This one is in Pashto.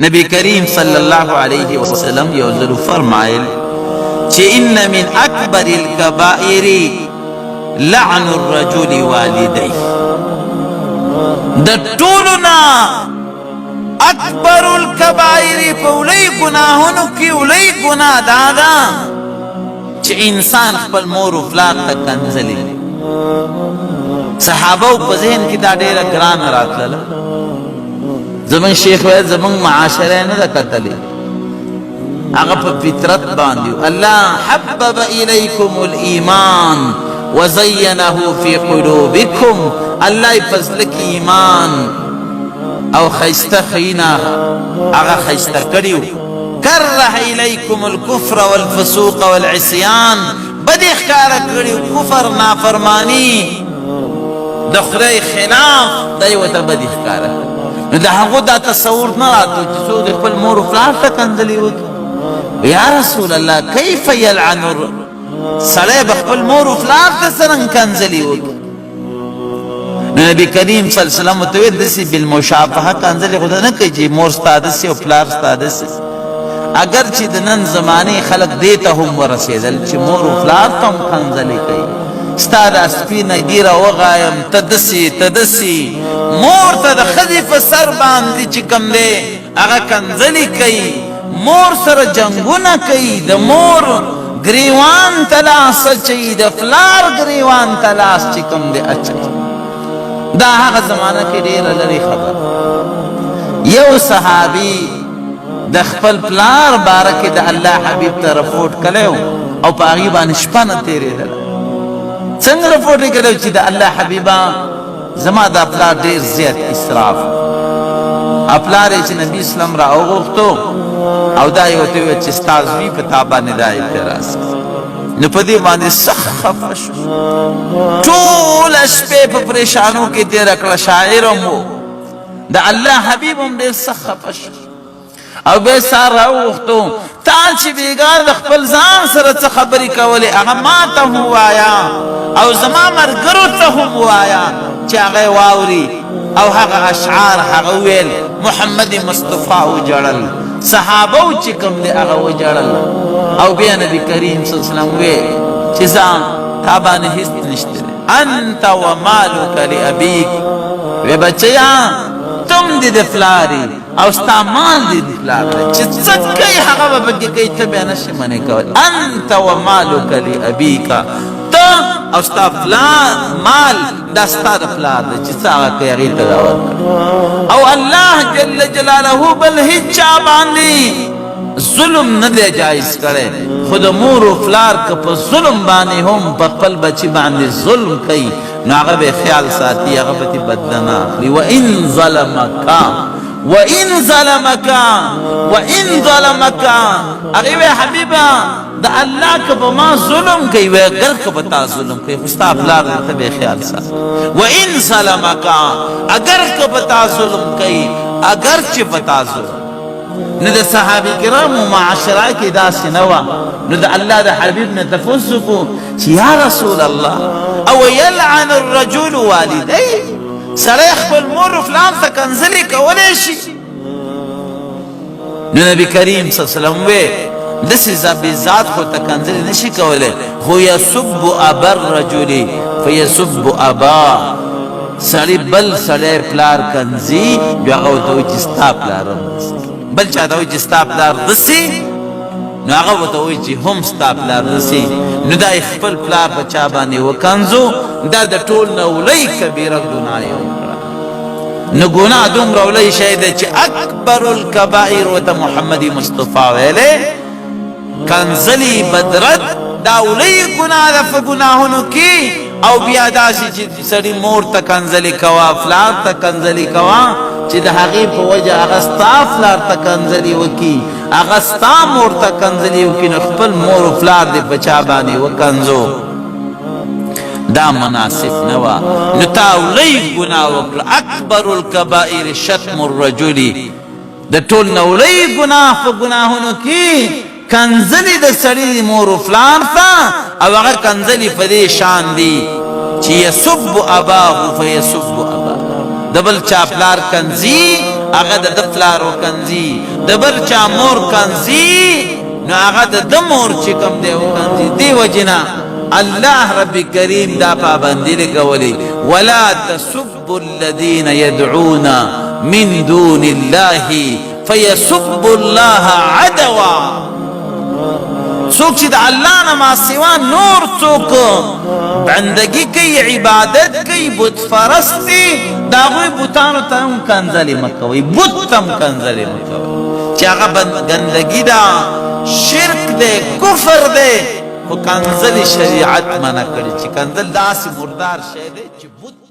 نبی کریم صلی اللہ علیہ وسلم یو ځل فرمایل چې ان من اکبر الکبائر لعن الرجل والديه. د ټولو نه اکبر الکبائر په لوی ګناهونو کې لوی ګناه دا ده چې انسان خپل مور او پلار ته کنځلي. صحابه په ذهن کې دا ډېره ګرانه راتلله. زمون شیخ ویل زمون معاشره نه ده کتلې، هغه په فطرت باندې الله حبب الیکم الایمان وزینه فی قلوبکم. الله فضل کی ایمان او خیسته خینا هغه خیسته کړیو. کره الیکم الکفر والفسوق والعصیان، بدی ښکاره کړیو کفر نافرمانی د خدای خلاف دی ورته بدی ښکاره. نو د هغو دا تصور نه راتلو چې څوک د خپل مور و پلار ته کنځلې وکړي. یا رسول الله کیف یلعن سړی به خپل مور و پلار ته څرنګه کنځلې وکړي؟ نو نبي کریم صلی الله علیه وسلم ورته ویل داسې بالمشافهه کنځلې خو نه کوي چې مور ستا داسې او پلار ستا داسې. اگر چې د نن زمانې خلک دې ته هم ورسېدل چې مور و پلار ته هم کنځلې کوي. ستا دا سپینه ږیره وغایم ته دسې ته دسې. مور ته د ښځې په سر باندې چې کوم دی هغه کنځلې کوي، مور سره جنګونه کوي، د مور ګریوان ته لاس اچوي، د پلار ګریوان ته لاس چې کوم دی اچوي. دا هغه زمانه کې ډېره لرې خبره. یو صحابي د خپل پلار باره کې د الله حبیب ته رپورټ کړی او په هغې باندې شپه نه تېرېدله. څنګه رپورټ یې کړی چې د الله حبیبه زما دا پلار ډېر زیات اسراف. پلار یې چې نبي اسلام را وغوښتو او دا یې ورته وویل چې ستا زوی په تا باندې دا اعتراض کوي. نو په دې باندې سخت خفه شو، ټوله شپې په پریشانو کې تېره کړه. شاعر هم و، د الله حبیب هم ډېر سخت خفه شو او بیا سهار را وغوښتو تا چې بېګار د خپل ځان سره څه خبرې کولې هغه ما ته هم ووایه او زما ملګرو ته هم ووایه چې هغه یې واوري. او هغه اشعار هغه وویل، محمد مصطفی وجړل، صحابه و چې کوم دی هغه وجړل. او بیا نبي کریم صلی الله علیه وسلم ویل چې زه تا باندې هېڅ نشته دی، انت ومالک لابیک. وی بچیا تم دې د پلارې او ستا مال دې د پلار دی، چې څه کوي هغه به پکې کوي، ته بیا نشې منې کولی. انت ومالک لابیک، ته او ستا پلار مال دا ستا د پلار دی، چې څه هغه کوي هغې ته دا ورکړه. او الله جل جلاله بل هېڅ چا باندې ظلم نه دی جایز کړی، خو د مور و پلار که په ظلم باندې هم په خپل بچي باندې ظلم کوي نو هغه به خیال ساتي، هغه به ترې بدله نه اخلي. وان ظلمکا هغې وی حبیبه د الله که په ما ظلم کوي، وی اگر که په تا ظلم کوي خو ستا پلار ته به خیال ساتي. وان ظلمکا اگر که په تا ظلم کوي، اگر چې په تا ظلم. نو د صحابه کرامو معاشره کې داسې نه وه. نو د الله د حبیب نه تپوس وکړو چې یا رسول الله او یلعن الرجل والدیه، سړی خپل مور و پلار ته کنځلې کولی شي؟ نو نبي کریم صلی الله علیه وسلم وی داسې ذات خو ته کنځلې نشي کولی، خو یسب ابا الرجل فیسب ابا. سړی بل سړی پلار کنځي بیا هغه ورته وایي چې ستا پلار هم بل چا ته وایي چې ستا پلار داسې، نو هغه ورته وایي چې هم ستا پلار داسې. نو دا یې خپل پلار په چا باندې وکنځو، دا د ټول نه لوی کبیره ګناه یې وکړه. نو ګناه دومره لوی شی دی چې اکبر الکبائر ورته محمد مصطفی ویلی. کنځلې بدرد دا لوی ګناه ده په ګناهونو کې. او بیا داسې چې سړي مور ته کنځلې کوه، پلار ته کنځلې کوه، چې د هغې په وجه هغه ستا پلار ته کنځلې وکړي، هغه ستا مور ته کنځلې وکړي، نو خپل مور و پلار دې په چا باندې وکنځو، دا مناسب نه وه. نو تا لوی ګناه وکړه. اکبر الکبائر شتم الرجل، د ټول نه لوی ګناه په ګناهونو کې کنځلې د سړي مور و پلار ته، او هغه کنځلې په دې شان دي چې یسب اباه فیسب اباه، د بل چا پلار کنځي هغه د پلارو کنځي د بل چا مور کنځي نو هغه د مور چې کوم دی وکنځي دی وجنا الله رب کریم دا پابندی لګولي ولا تسبوا الذين يدعون من دون الله فيسبوا الله عدوا څوک چې د الله نه ما سوا نور څوک بندګي کوي عبادت کوي بت پرستی د هغوی بتانو ته هم کنځلې مه کوئ بت ته هم کنځلې مه کوئ چې هغه ګندګي ده شرک دی کفر دی خو کنځلې شریعت منع کړي چې کنځل داسې مردار شی دی چې بت